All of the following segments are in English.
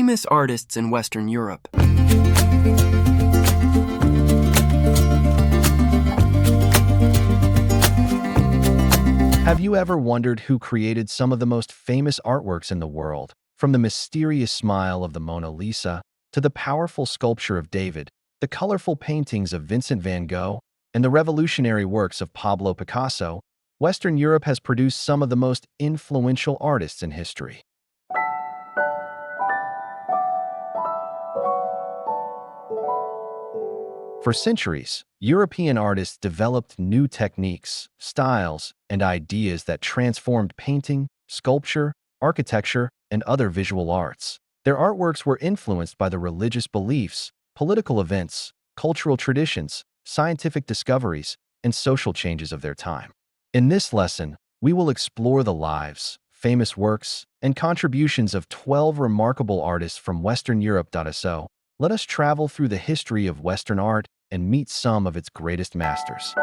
Famous artists in Western Europe. Have you ever wondered who created some of the most famous artworks in the world? From the mysterious smile of the Mona Lisa to the powerful sculpture of David, the colorful paintings of Vincent van Gogh, and the revolutionary works of Pablo Picasso, Western Europe has produced some of the most influential artists in history. For centuries, European artists developed new techniques, styles, and ideas that transformed painting, sculpture, architecture, and other visual arts. Their artworks were influenced by the religious beliefs, political events, cultural traditions, scientific discoveries, and social changes of their time. In this lesson, we will explore the lives, famous works, and contributions of 12 remarkable artists from Western Europe. So, let us travel through the history of Western art and meet some of its greatest masters.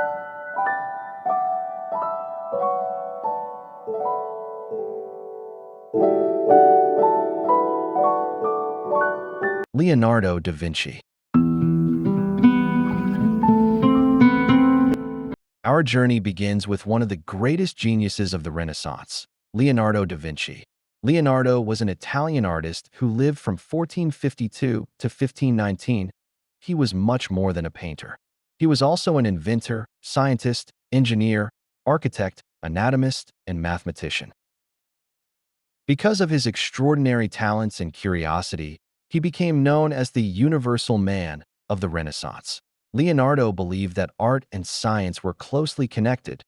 Leonardo da Vinci. Our journey begins with one of the greatest geniuses of the Renaissance, Leonardo da Vinci. Leonardo was an Italian artist who lived from 1452 to 1519. He was much more than a painter. He was also an inventor, scientist, engineer, architect, anatomist, and mathematician. Because of his extraordinary talents and curiosity, he became known as the universal man of the Renaissance. Leonardo believed that art and science were closely connected.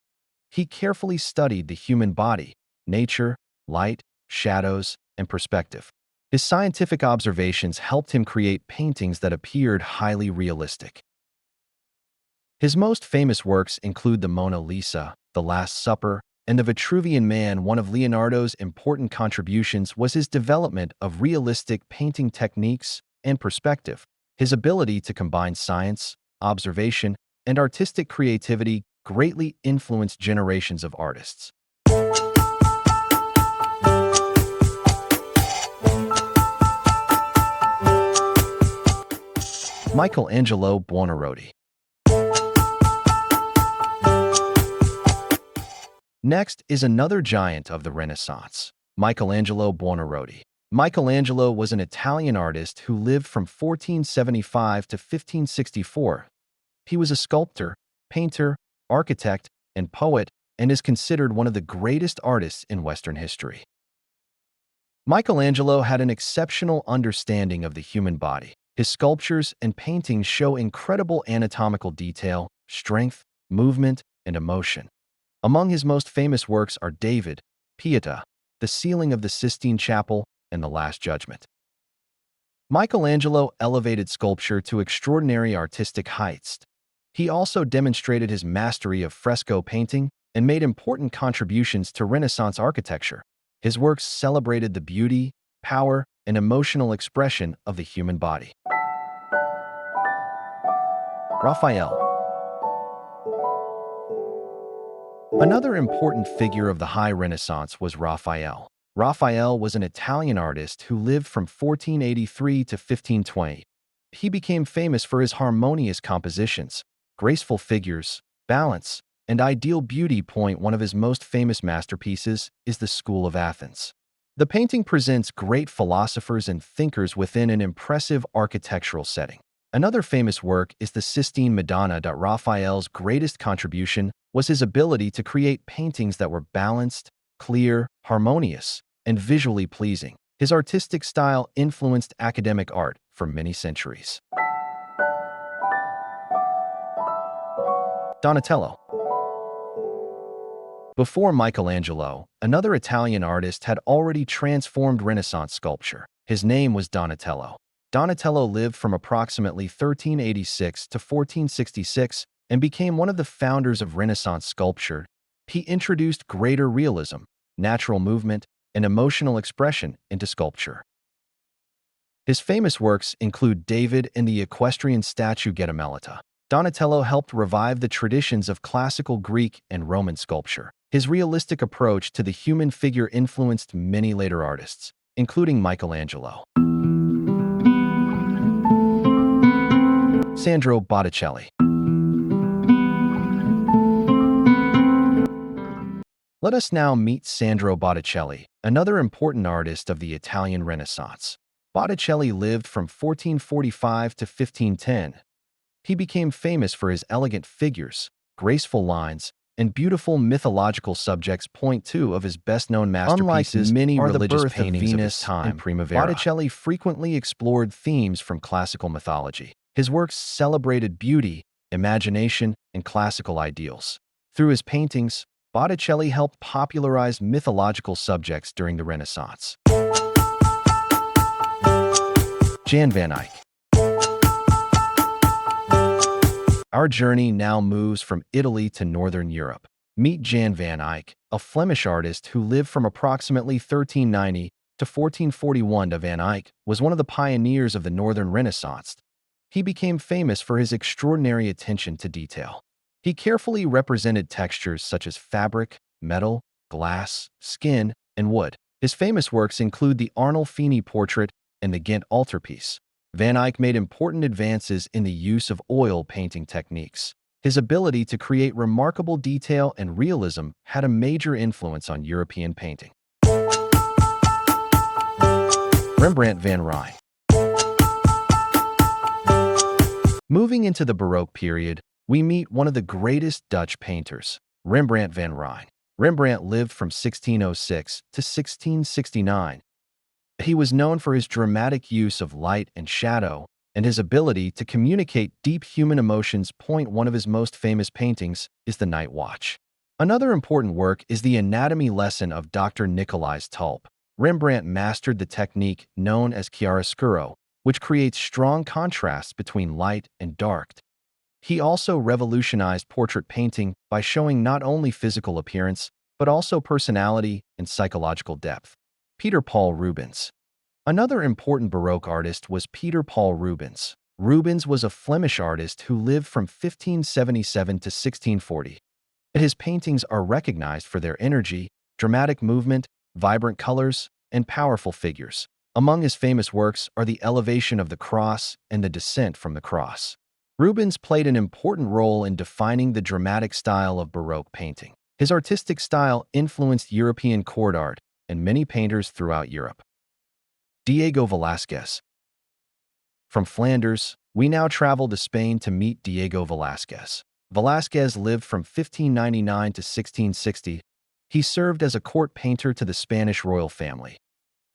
He carefully studied the human body, nature, light, shadows, and perspective. His scientific observations helped him create paintings that appeared highly realistic. His most famous works include the Mona Lisa, The Last Supper, and the Vitruvian Man. One of Leonardo's important contributions was his development of realistic painting techniques and perspective. His ability to combine science, observation, and artistic creativity greatly influenced generations of artists. Michelangelo Buonarroti. Next is another giant of the Renaissance, Michelangelo Buonarroti. Michelangelo was an Italian artist who lived from 1475 to 1564. He was a sculptor, painter, architect, and poet, and is considered one of the greatest artists in Western history. Michelangelo had an exceptional understanding of the human body. His sculptures and paintings show incredible anatomical detail, strength, movement, and emotion. Among his most famous works are David, Pietà, the Ceiling of the Sistine Chapel, and The Last Judgment. Michelangelo elevated sculpture to extraordinary artistic heights. He also demonstrated his mastery of fresco painting and made important contributions to Renaissance architecture. His works celebrated the beauty, power, and emotional expression of the human body. Raphael. Another important figure of the High Renaissance was Raphael. Raphael was an Italian artist who lived from 1483 to 1520. He became famous for his harmonious compositions, graceful figures, balance, and ideal beauty. One of his most famous masterpieces is the School of Athens. The painting presents great philosophers and thinkers within an impressive architectural setting. Another famous work is the Sistine Madonna. Raphael's greatest contribution was his ability to create paintings that were balanced, clear, harmonious, and visually pleasing. His artistic style influenced academic art for many centuries. Donatello. Before Michelangelo, another Italian artist had already transformed Renaissance sculpture. His name was Donatello. Donatello lived from approximately 1386 to 1466 and became one of the founders of Renaissance sculpture. He introduced greater realism, natural movement, and emotional expression into sculpture. His famous works include David and the equestrian statue Geta Melita. Donatello helped revive the traditions of classical Greek and Roman sculpture. His realistic approach to the human figure influenced many later artists, including Michelangelo. Sandro Botticelli. Let us now meet Sandro Botticelli, another important artist of the Italian Renaissance. Botticelli lived from 1445 to 1510. He became famous for his elegant figures, graceful lines, and beautiful mythological subjects. Point two of his best-known masterpieces many are religious the birth paintings of of Venus his time. and Primavera. Botticelli frequently explored themes from classical mythology. His works celebrated beauty, imagination, and classical ideals. Through his paintings, Botticelli helped popularize mythological subjects during the Renaissance. Jan van Eyck. Our journey now moves from Italy to Northern Europe. Meet Jan van Eyck, a Flemish artist who lived from approximately 1390 to 1441. Van Eyck was one of the pioneers of the Northern Renaissance. He became famous for his extraordinary attention to detail. He carefully represented textures such as fabric, metal, glass, skin, and wood. His famous works include the Arnolfini portrait and the Ghent altarpiece. Van Eyck made important advances in the use of oil painting techniques. His ability to create remarkable detail and realism had a major influence on European painting. Rembrandt van Rijn. Moving into the Baroque period, we meet one of the greatest Dutch painters, Rembrandt van Rijn. Rembrandt lived from 1606 to 1669. He was known for his dramatic use of light and shadow and his ability to communicate deep human emotions. Point one of his most famous paintings is The Night Watch. Another important work is the anatomy lesson of Dr. Nicolaes Tulp. Rembrandt mastered the technique known as chiaroscuro, which creates strong contrasts between light and dark. He also revolutionized portrait painting by showing not only physical appearance, but also personality and psychological depth. Peter Paul Rubens. Another important Baroque artist was Peter Paul Rubens. Rubens was a Flemish artist who lived from 1577 to 1640. His paintings are recognized for their energy, dramatic movement, vibrant colors, and powerful figures. Among his famous works are the Elevation of the Cross and the Descent from the Cross. Rubens played an important role in defining the dramatic style of Baroque painting. His artistic style influenced European court art and many painters throughout Europe. Diego Velázquez. From Flanders, we now travel to Spain to meet Diego Velázquez. Velázquez lived from 1599 to 1660. He served as a court painter to the Spanish royal family.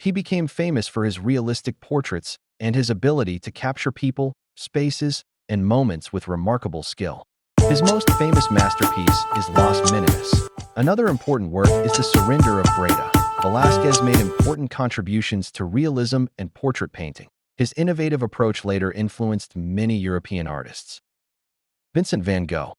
He became famous for his realistic portraits and his ability to capture people, spaces, and moments with remarkable skill. His most famous masterpiece is Las Meninas. Another important work is The Surrender of Breda. Velázquez made important contributions to realism and portrait painting. His innovative approach later influenced many European artists. Vincent van Gogh.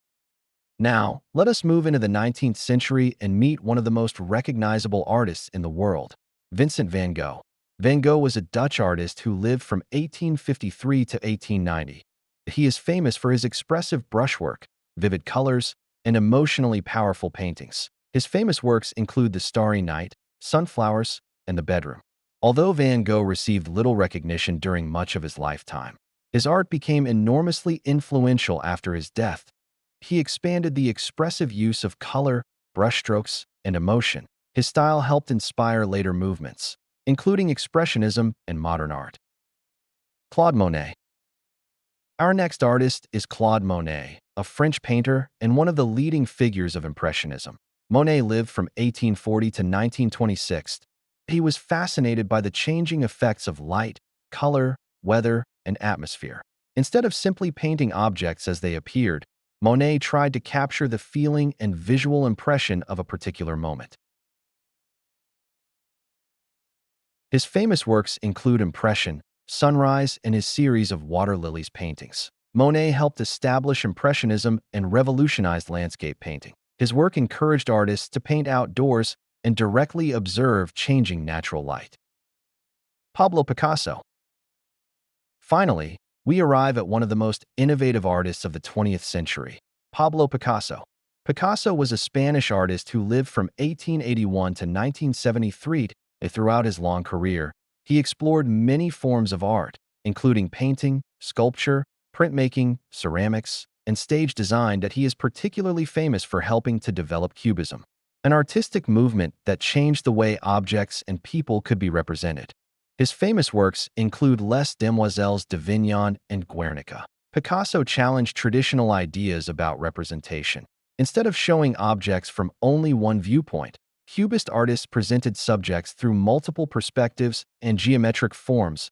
Now, let us move into the 19th century and meet one of the most recognizable artists in the world, Vincent van Gogh. Van Gogh was a Dutch artist who lived from 1853 to 1890. He is famous for his expressive brushwork, vivid colors, and emotionally powerful paintings. His famous works include The Starry Night, Sunflowers, and The Bedroom. Although Van Gogh received little recognition during much of his lifetime, his art became enormously influential after his death. He expanded the expressive use of color, brushstrokes, and emotion. His style helped inspire later movements, including Expressionism and modern art. Claude Monet. Our next artist is Claude Monet, a French painter and one of the leading figures of Impressionism. Monet lived from 1840 to 1926. He was fascinated by the changing effects of light, color, weather, and atmosphere. Instead of simply painting objects as they appeared, Monet tried to capture the feeling and visual impression of a particular moment. His famous works include Impression, Sunrise, and his series of water lilies paintings. Monet helped establish Impressionism and revolutionized landscape painting. His work encouraged artists to paint outdoors and directly observe changing natural light. Pablo Picasso. Finally, we arrive at one of the most innovative artists of the 20th century, Pablo Picasso. Picasso was a Spanish artist who lived from 1881 to 1973. Throughout his long career, he explored many forms of art, including painting, sculpture, printmaking, ceramics, and stage design that he is particularly famous for helping to develop Cubism, an artistic movement that changed the way objects and people could be represented. His famous works include Les Demoiselles d'Avignon and Guernica. Picasso challenged traditional ideas about representation. Instead of showing objects from only one viewpoint, Cubist artists presented subjects through multiple perspectives and geometric forms.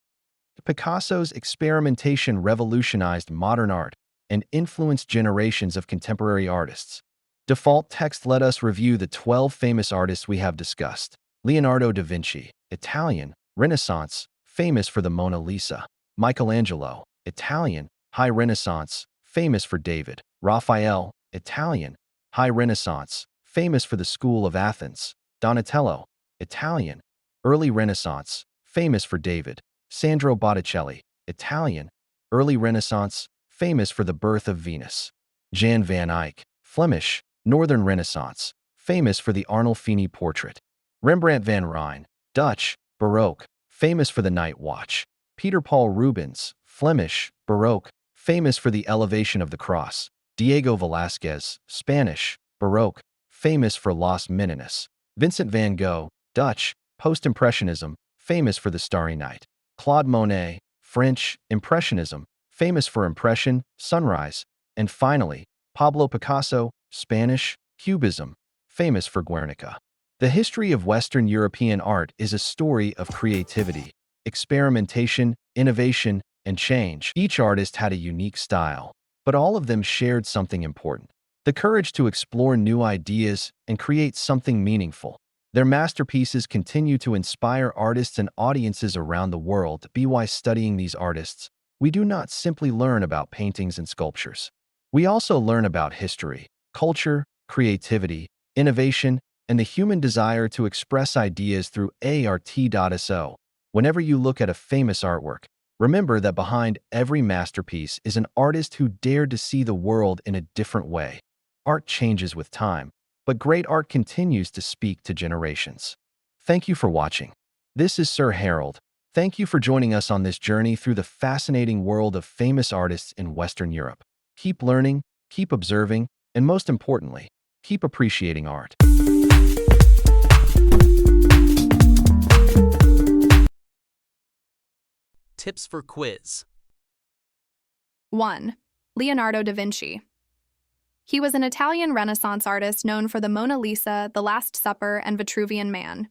Picasso's experimentation revolutionized modern art and influenced generations of contemporary artists. Default text: let us review the 12 famous artists we have discussed. Leonardo da Vinci, Italian, Renaissance, famous for the Mona Lisa. Michelangelo, Italian, High Renaissance, famous for David. Raphael, Italian, High Renaissance, famous for the School of Athens. Donatello, Italian, Early Renaissance, famous for David. Sandro Botticelli, Italian, Early Renaissance, famous for the Birth of Venus. Jan van Eyck, Flemish, Northern Renaissance, famous for the Arnolfini portrait. Rembrandt van Rijn, Dutch, Baroque, famous for the Night Watch. Peter Paul Rubens, Flemish, Baroque, famous for the Elevation of the Cross. Diego Velázquez, Spanish, Baroque, famous for Los Meninas. Vincent van Gogh, Dutch, Post-Impressionism, famous for the Starry Night. Claude Monet, French, Impressionism, famous for Impression, Sunrise. And finally, Pablo Picasso, Spanish, Cubism, famous for Guernica. The history of Western European art is a story of creativity, experimentation, innovation, and change. Each artist had a unique style, but all of them shared something important: the courage to explore new ideas and create something meaningful. Their masterpieces continue to inspire artists and audiences around the world. By studying these artists, we do not simply learn about paintings and sculptures. We also learn about history, culture, creativity, innovation, and the human desire to express ideas through art.so. Whenever you look at a famous artwork, remember that behind every masterpiece is an artist who dared to see the world in a different way. Art changes with time, but great art continues to speak to generations. Thank you for watching. This is Sir Harold. Thank you for joining us on this journey through the fascinating world of famous artists in Western Europe. Keep learning, keep observing, and most importantly, keep appreciating art. Tips for quiz. 1. Leonardo da Vinci. He was an Italian Renaissance artist known for the Mona Lisa, The Last Supper, and Vitruvian Man.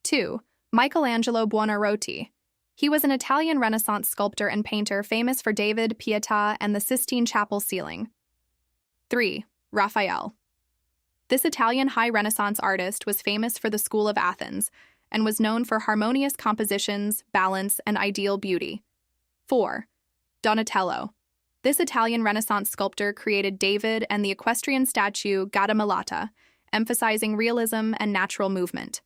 2. Michelangelo Buonarroti. He was an Italian Renaissance sculptor and painter famous for David, Pietà, and the Sistine Chapel ceiling. 3. Raphael. This Italian high Renaissance artist was famous for the School of Athens and was known for harmonious compositions, balance, and ideal beauty. 4. Donatello. This Italian Renaissance sculptor created David and the equestrian statue Gattamelata, emphasizing realism and natural movement.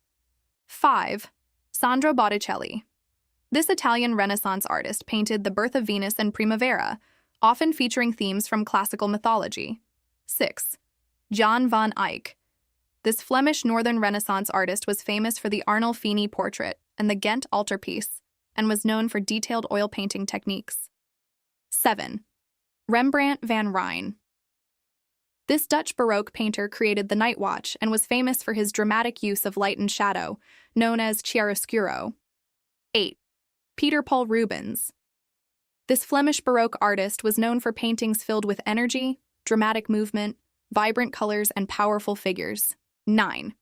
5. Sandro Botticelli. This Italian Renaissance artist painted the Birth of Venus and Primavera, often featuring themes from classical mythology. 6. Jan van Eyck. This Flemish Northern Renaissance artist was famous for the Arnolfini portrait and the Ghent altarpiece, and was known for detailed oil painting techniques. 7. Rembrandt van Rijn. This Dutch Baroque painter created the Night Watch and was famous for his dramatic use of light and shadow, known as chiaroscuro. 8. Peter Paul Rubens. This Flemish Baroque artist was known for paintings filled with energy, dramatic movement, vibrant colors, and powerful figures. 9.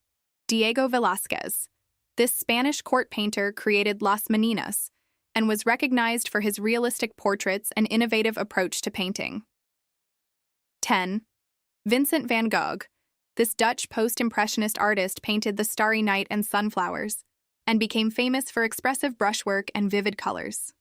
Diego Velázquez. This Spanish court painter created Las Meninas and was recognized for his realistic portraits and innovative approach to painting. 10. Vincent van Gogh. This Dutch post-impressionist artist painted the Starry Night and sunflowers, and became famous for expressive brushwork and vivid colors.